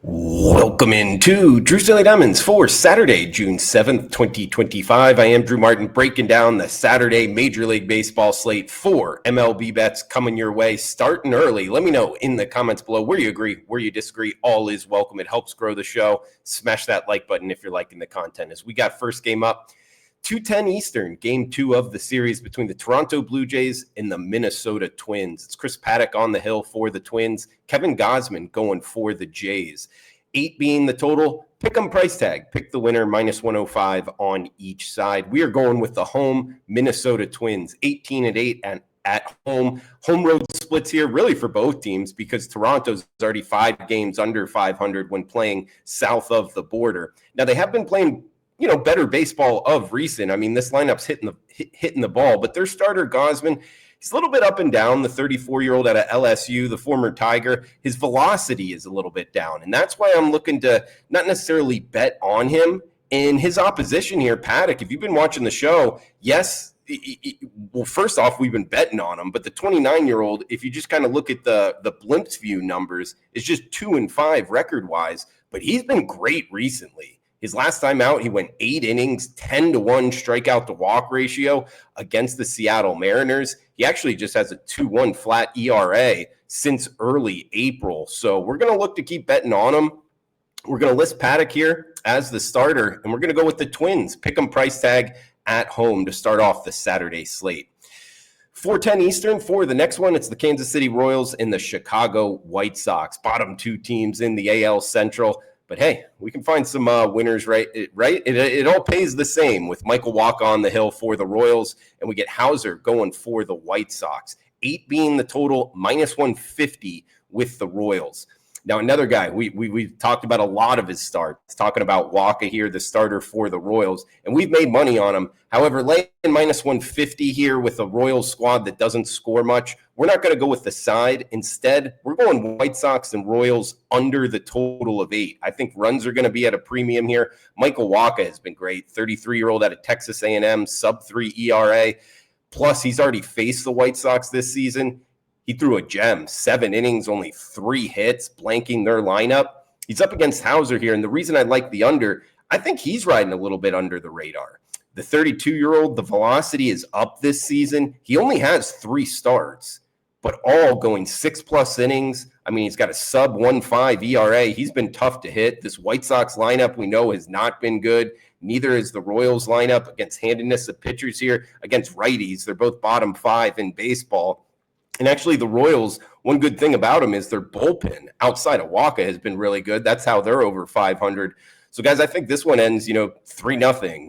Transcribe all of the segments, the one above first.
Welcome into Drew's Daily Diamonds for Saturday, June 7th, 2025. I am Drew Martin breaking down the Saturday Major League Baseball slate for MLB bets coming your way starting early. Let me know in the comments below where you agree, where you disagree. All is welcome. It helps grow the show. Smash that like button if you're liking the content. As we got first game up, 2:10 Eastern, game 2 of the series between the Toronto Blue Jays and the Minnesota Twins. It's Chris Paddock on the hill for the Twins. Kevin Gausman going for the Jays. 8 being the total. Pick 'em price tag. Pick the winner, minus 105 on each side. We are going with the home Minnesota Twins, 18-8 and at home. Home road splits here really for both teams because Toronto's already 5 games under 500 when playing south of the border. Now, they have been playing better baseball of recent. I mean, this lineup's hitting the ball, but their starter, Gausman, he's a little bit up and down. The 34-year-old out of LSU, the former Tiger, his velocity is a little bit down, and that's why I'm looking to not necessarily bet on him. In his opposition here, Paddock, if you've been watching the show, yes, well, first off, we've been betting on him, but the 29-year-old, if you just kind of look at the Blimps View numbers, is just 2-5 record-wise, but he's been great recently. His last time out, he went 8 innings, 10-1 strikeout to walk ratio against the Seattle Mariners. He actually just has a 2.1 flat ERA since early April. So we're going to look to keep betting on him. We're going to list Paddock here as the starter, and we're going to go with the Twins. Pick 'em price tag at home to start off the Saturday slate. 4:10 Eastern for the next one. It's the Kansas City Royals and the Chicago White Sox. Bottom 2 teams in the AL Central. But hey, we can find some winners, right? It all pays the same with Michael Wacha on the hill for the Royals, and we get Hauser going for the White Sox. 8 being the total, minus 150 with the Royals. Now, another guy, we've talked about a lot of his starts, talking about Wacha here, the starter for the Royals, and we've made money on him. However, laying minus 150 here with a Royals squad that doesn't score much, we're not going to go with the side. Instead, we're going White Sox and Royals under the total of 8. I think runs are going to be at a premium here. Michael Wacha has been great, 33-year-old out of Texas A&M, sub-3 ERA. Plus, he's already faced the White Sox this season. He threw a gem, 7 innings, only 3 hits, blanking their lineup. He's up against Hauser here, and the reason I like the under, I think he's riding a little bit under the radar. The 32-year-old, the velocity is up this season. He only has 3 starts, but all going 6+ innings. I mean, he's got a sub-1.5 ERA. He's been tough to hit. This White Sox lineup we know has not been good. Neither is the Royals lineup against handedness of pitchers here, against righties. They're both bottom 5 in baseball. And actually, the Royals, one good thing about them is their bullpen outside of Wacha has been really good. That's how they're over 500. So, guys, I think this one ends, 3-0,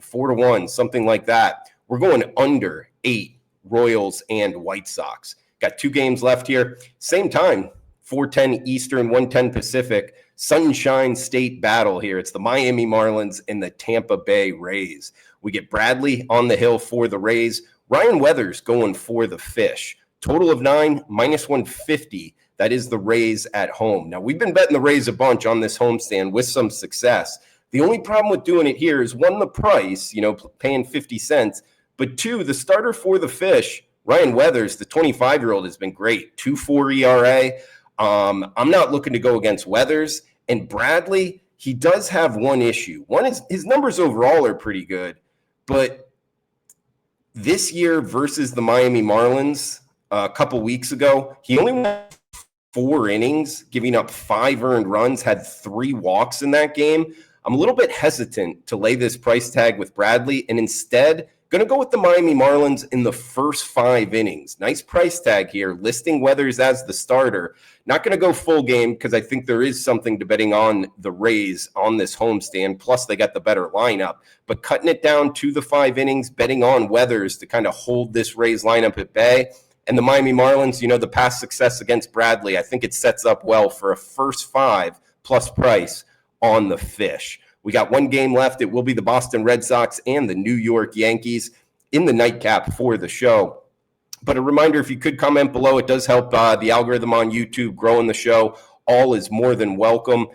4-1, something like that. We're going under 8 Royals and White Sox. Got 2 games left here. Same time, 4:10 Eastern, 1:10 Pacific. Sunshine State battle here. It's the Miami Marlins and the Tampa Bay Rays. We get Bradley on the hill for the Rays. Ryan Weathers going for the Fish. Total of 9, minus 150. That is the Rays at home. Now, we've been betting the Rays a bunch on this homestand with some success. The only problem with doing it here is, 1, the price, paying 50 cents. But 2, the starter for the Fish, Ryan Weathers, the 25-year-old, has been great. 2.4 ERA. I'm not looking to go against Weathers. And Bradley, he does have one issue. One is his numbers overall are pretty good. But this year versus the Miami Marlins, a couple weeks ago, he only went 4 innings, giving up 5 earned runs, had 3 walks in that game. I'm a little bit hesitant to lay this price tag with Bradley, and instead going to go with the Miami Marlins in the first 5 innings. Nice price tag here, listing Weathers as the starter. Not going to go full game because I think there is something to betting on the Rays on this homestand. Plus, they got the better lineup. But cutting it down to the 5 innings, betting on Weathers to kind of hold this Rays lineup at bay. And the Miami Marlins, the past success against Bradley, I think it sets up well for a first 5 plus price on the Fish. We got 1 game left. It will be the Boston Red Sox and the New York Yankees in the nightcap for the show. But a reminder, if you could comment below, it does help the algorithm on YouTube growing the show. All is more than welcome.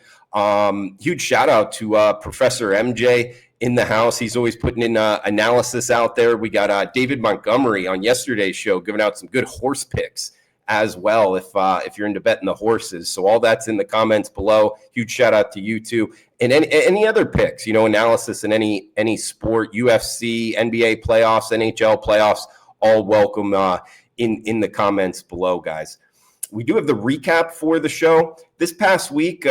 Huge shout out to Professor MJ in the house. He's always putting in analysis out there. We got David Montgomery on yesterday's show giving out some good horse picks as well if you're into betting the horses. So all that's in the comments below. Huge shout out to you two. And any other picks, analysis in any sport, UFC, NBA playoffs, NHL playoffs, all welcome in the comments below, guys. We do have the recap for the show. This past week,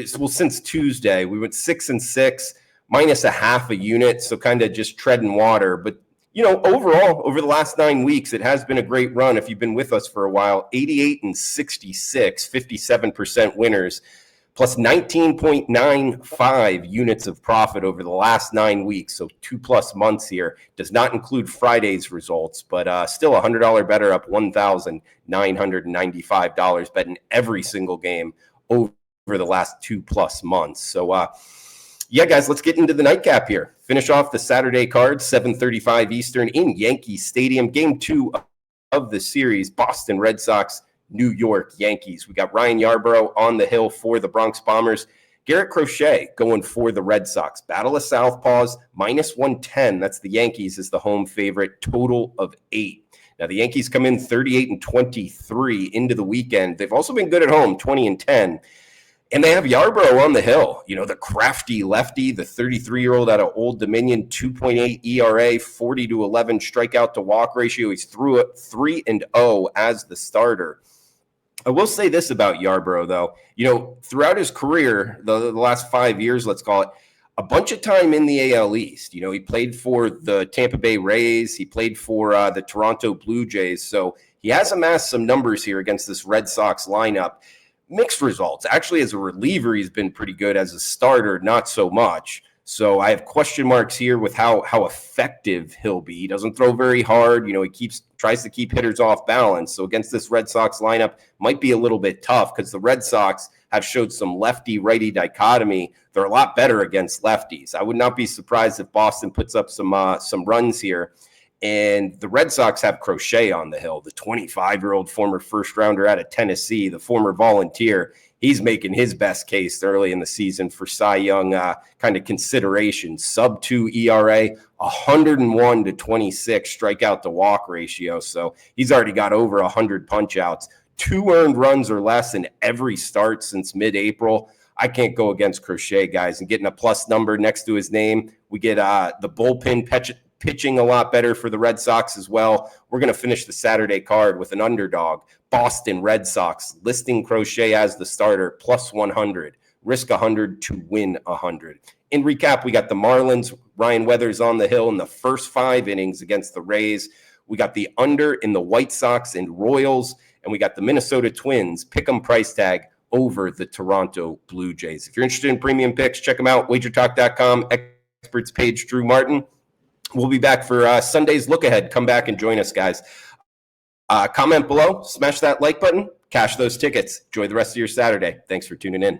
since Tuesday, we went 6-6, minus a half a unit, so kind of just treading water. But, overall, over the last 9 weeks, it has been a great run. If you've been with us for a while, 88-66, 57% winners, plus 19.95 units of profit over the last 9 weeks, so 2+ months here. Does not include Friday's results, but still $100 better, up $1,995 betting every single game over the last 2+ months. So, guys, let's get into the nightcap here. Finish off the Saturday card, 7:35 Eastern in Yankee Stadium. Game 2 of the series, Boston Red Sox, New York Yankees. We got Ryan Yarbrough on the hill for the Bronx Bombers. Garrett Crochet going for the Red Sox. Battle of Southpaws, minus 110. That's the Yankees as the home favorite, total of 8. Now, the Yankees come in 38-23 into the weekend. They've also been good at home, 20-10. And they have Yarbrough on the hill, the crafty lefty, the 33-year-old out of Old Dominion, 2.8 ERA, 40-11 strikeout to walk ratio. He's through it 3-0 as the starter. I will say this about Yarbrough, though. Throughout his career, the last 5 years, let's call it, a bunch of time in the AL East. He played for the Tampa Bay Rays. He played for the Toronto Blue Jays. So he has amassed some numbers here against this Red Sox lineup. Mixed results. Actually, as a reliever, he's been pretty good. As a starter, not so much. So I have question marks here with how effective he'll be. He doesn't throw very hard. He tries to keep hitters off balance. So against this Red Sox lineup, might be a little bit tough because the Red Sox have showed some lefty-righty dichotomy. They're a lot better against lefties. I would not be surprised if Boston puts up some runs here. And the Red Sox have Crochet on the hill, the 25-year-old former first-rounder out of Tennessee, the former Volunteer. He's making his best case early in the season for Cy Young kind of consideration. Sub-2 ERA, 101-26 strikeout to walk ratio. So he's already got over 100 punch-outs. 2 earned runs or less in every start since mid-April. I can't go against Crochet, guys. And getting a plus number next to his name, we get the bullpen pitching a lot better for the Red Sox as well. We're going to finish the Saturday card with an underdog, Boston Red Sox, listing Crochet as the starter, plus 100. Risk 100 to win 100. In recap, we got the Marlins, Ryan Weathers on the hill in the first 5 innings against the Rays. We got the under in the White Sox and Royals, and we got the Minnesota Twins, pick'em price tag over the Toronto Blue Jays. If you're interested in premium picks, check them out, WagerTalk.com, experts page, Drew Martin. We'll be back for Sunday's look ahead. Come back and join us, guys. Comment below, smash that like button, cash those tickets. Enjoy the rest of your Saturday. Thanks for tuning in.